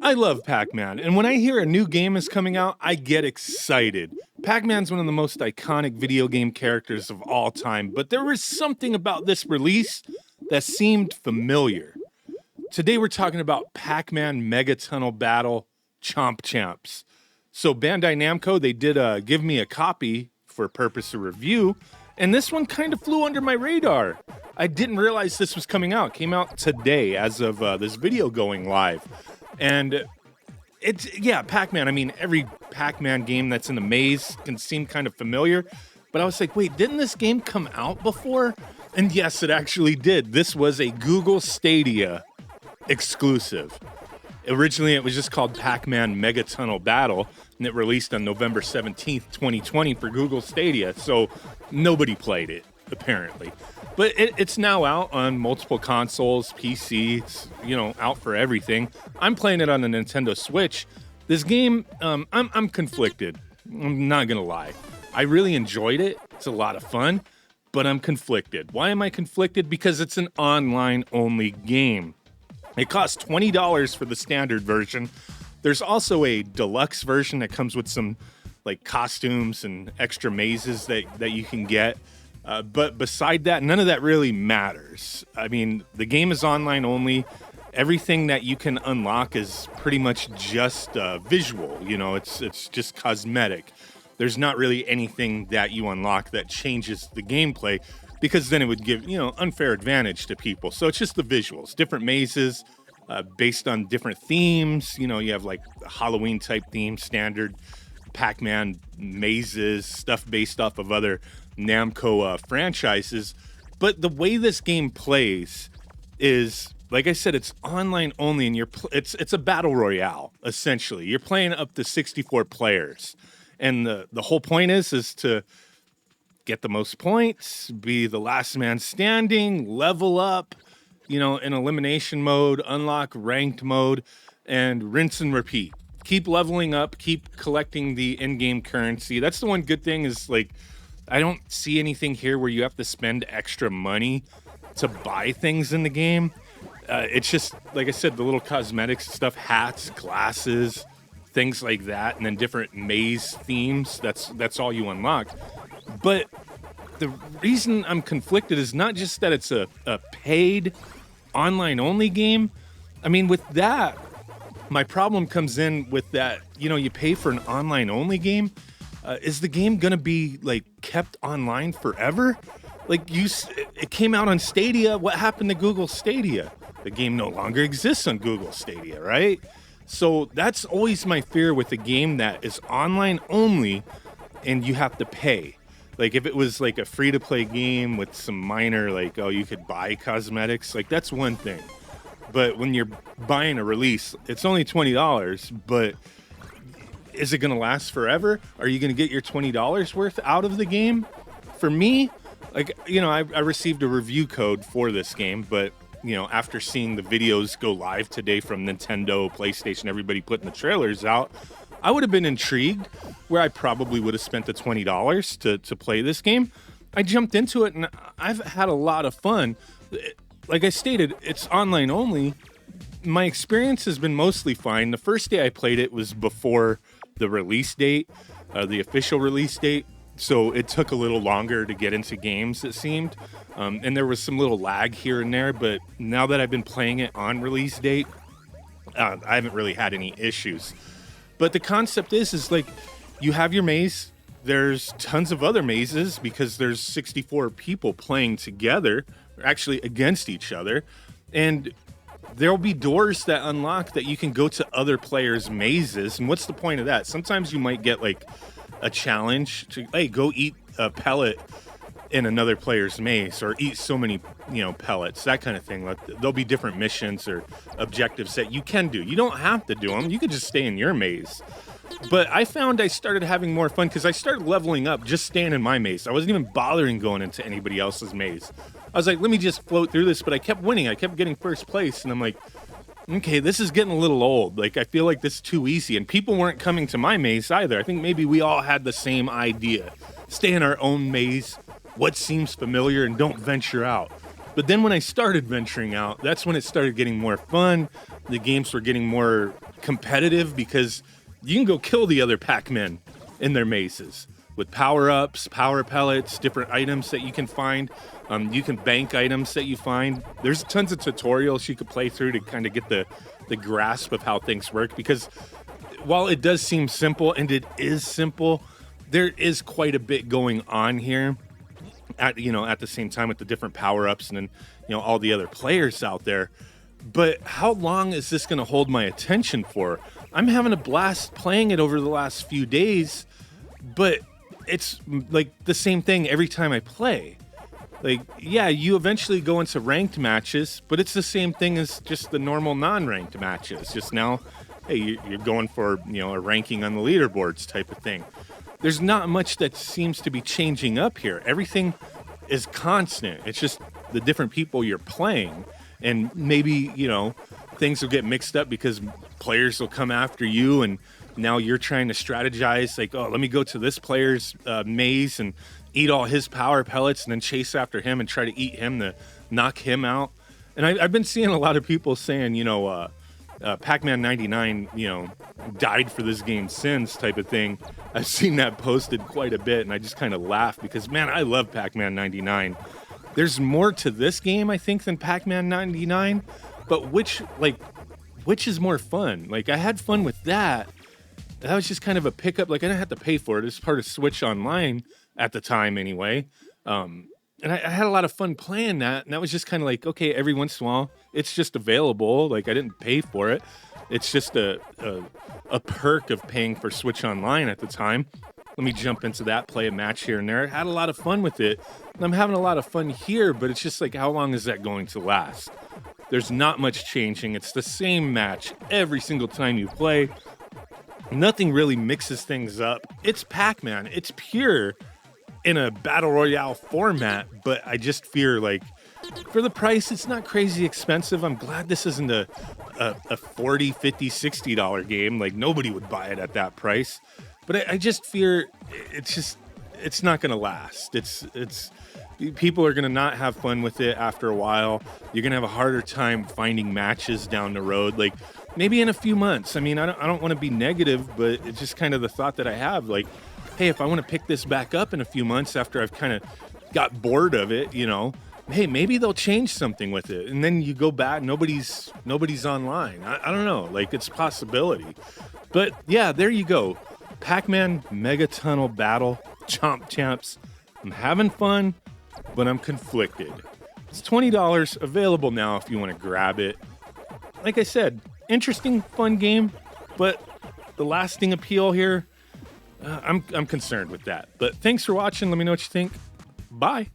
I love Pac-Man, and when I hear a new game is coming out, I get excited. Pac-Man's one of the most iconic video game characters of all time, but there was something about this release that seemed familiar. Today we're talking about Pac-Man Mega Tunnel Battle Chomp Champs. So Bandai Namco, they did give me a copy for purpose of review, and this one kind of flew under my radar. I didn't realize this was coming out. It came out today as of this video going live. And Pac-Man. I mean, every Pac-Man game that's in the maze can seem kind of familiar. But I was like, wait, didn't this game come out before? And yes, it actually did. This was a Google Stadia exclusive. Originally, it was just called Pac-Man Mega Tunnel Battle, and it released on November 17th, 2020 for Google Stadia. So nobody played it, apparently. But it's now out on multiple consoles, PC, it's, out for everything. I'm playing it on the Nintendo Switch. This game, I'm conflicted. I'm not going to lie. I really enjoyed it. It's a lot of fun, but I'm conflicted. Why am I conflicted? Because it's an online-only game. It costs $20 for the standard version. There's also a deluxe version that comes with some costumes and extra mazes that you can get. But beside that, none of that really matters. I mean, the game is online only. Everything that you can unlock is pretty much just visual. It's just cosmetic. There's not really anything that you unlock that changes the gameplay, because then it would give, unfair advantage to people. So it's just the visuals, different mazes based on different themes. You have Halloween type theme, standard Pac-Man mazes, stuff based off of other Namco franchises. But the way this game plays is, like I said, it's online only, and it's a battle royale, essentially. You're playing up to 64 players. And the whole point is to get the most points, be the last man standing, level up, in elimination mode, unlock ranked mode, and rinse and repeat. Keep leveling up, keep collecting the in-game currency. That's the one good thing is, I don't see anything here where you have to spend extra money to buy things in the game. It's just, like I said, the little cosmetics stuff, hats, glasses, things like that, and then different maze themes. That's all you unlock. But the reason I'm conflicted is not just that it's a paid online-only game. I mean, with that, my problem comes in with that, you pay for an online-only game. Is the game going to be, kept online forever? It came out on Stadia. What happened to Google Stadia? The game no longer exists on Google Stadia, right? So that's always my fear with a game that is online only and you have to pay. If it was, a free-to-play game with some minor, you could buy cosmetics, that's one thing. But when you're buying a release, it's only $20, but is it going to last forever? Are you going to get your $20 worth out of the game? For me, I received a review code for this game, but, after seeing the videos go live today from Nintendo, PlayStation, everybody putting the trailers out, I would have been intrigued, where I probably would have spent the $20 to play this game. I jumped into it, and I've had a lot of fun. Like I stated, it's online only. My experience has been mostly fine. The first day I played it was before the release date, the official release date. So it took a little longer to get into games, it seemed. And there was some little lag here and there. But now that I've been playing it on release date, I haven't really had any issues. But the concept is you have your maze. There's tons of other mazes because there's 64 people playing together, or actually against each other. And there'll be doors that unlock that you can go to other players' mazes. And what's the point of that? Sometimes you might get a challenge to, hey, go eat a pellet in another player's maze, or eat so many, pellets, that kind of thing. There'll be different missions or objectives that you can do. You don't have to do them. You could just stay in your maze. But I found I started having more fun because I started leveling up just staying in my maze. I wasn't even bothering going into anybody else's maze. I was like, let me just float through this, but I kept winning. I kept getting first place, and I'm like, okay, this is getting a little old. I feel like this is too easy, and people weren't coming to my maze either. I think maybe we all had the same idea. Stay in our own maze, what seems familiar, and don't venture out. But then when I started venturing out, that's when it started getting more fun. The games were getting more competitive because you can go kill the other Pac-Men in their mazes with power-ups, power pellets, different items that you can find. You can bank items that you find. There's tons of tutorials you could play through to kind of get the grasp of how things work, because while it does seem simple, and it is simple, there is quite a bit going on here at the same time with the different power-ups and then, all the other players out there. But how long is this going to hold my attention for? I'm having a blast playing it over the last few days, but it's like the same thing every time I play. Like, yeah, you eventually go into ranked matches, but it's the same thing as just the normal non-ranked matches. Just now, hey, you're going for, a ranking on the leaderboards type of thing. There's not much that seems to be changing up here. Everything is constant. It's just the different people you're playing. And maybe, things will get mixed up because players will come after you, and now you're trying to strategize, like, oh, let me go to this player's maze and eat all his power pellets and then chase after him and try to eat him to knock him out. And I've been seeing a lot of people saying, Pac-Man 99, died for this game's sins type of thing. I've seen that posted quite a bit, and I just kind of laugh because, man, I love Pac-Man 99. There's more to this game, I think, than Pac-Man 99, but which is more fun? Like, I had fun with that. That was just kind of a pickup. Like, I didn't have to pay for it. It's part of Switch Online at the time anyway. And I had a lot of fun playing that. And that was just kind of like, okay, every once in a while, it's just available. Like, I didn't pay for it. It's just a perk of paying for Switch Online at the time. Let me jump into that, play a match here and there. I had a lot of fun with it. And I'm having a lot of fun here, but it's just like, how long is that going to last? There's not much changing. It's the same match every single time you play. Nothing really mixes things up. It's Pac-Man. It's pure in a battle royale format, but I just fear, like, for the price, it's not crazy expensive. I'm glad this isn't a $40, $50, $60 game. Like, nobody would buy it at that price. But I just fear it's not going to last. It's people are going to not have fun with it after a while. You're going to have a harder time finding matches down the road. Like, maybe in a few months. I mean, I don't want to be negative, but it's just kind of the thought that I have. Like, hey, if I want to pick this back up in a few months after I've kind of got bored of it, hey, maybe they'll change something with it. And then you go back, nobody's online. I don't know. Like, it's a possibility. But yeah, there you go. Pac-Man Mega Tunnel Battle, Chomp Champs. I'm having fun, but I'm conflicted. It's $20 available now if you want to grab it. Like I said, interesting, fun game, but the lasting appeal here, I'm concerned with that. But thanks for watching. Let me know what you think. Bye.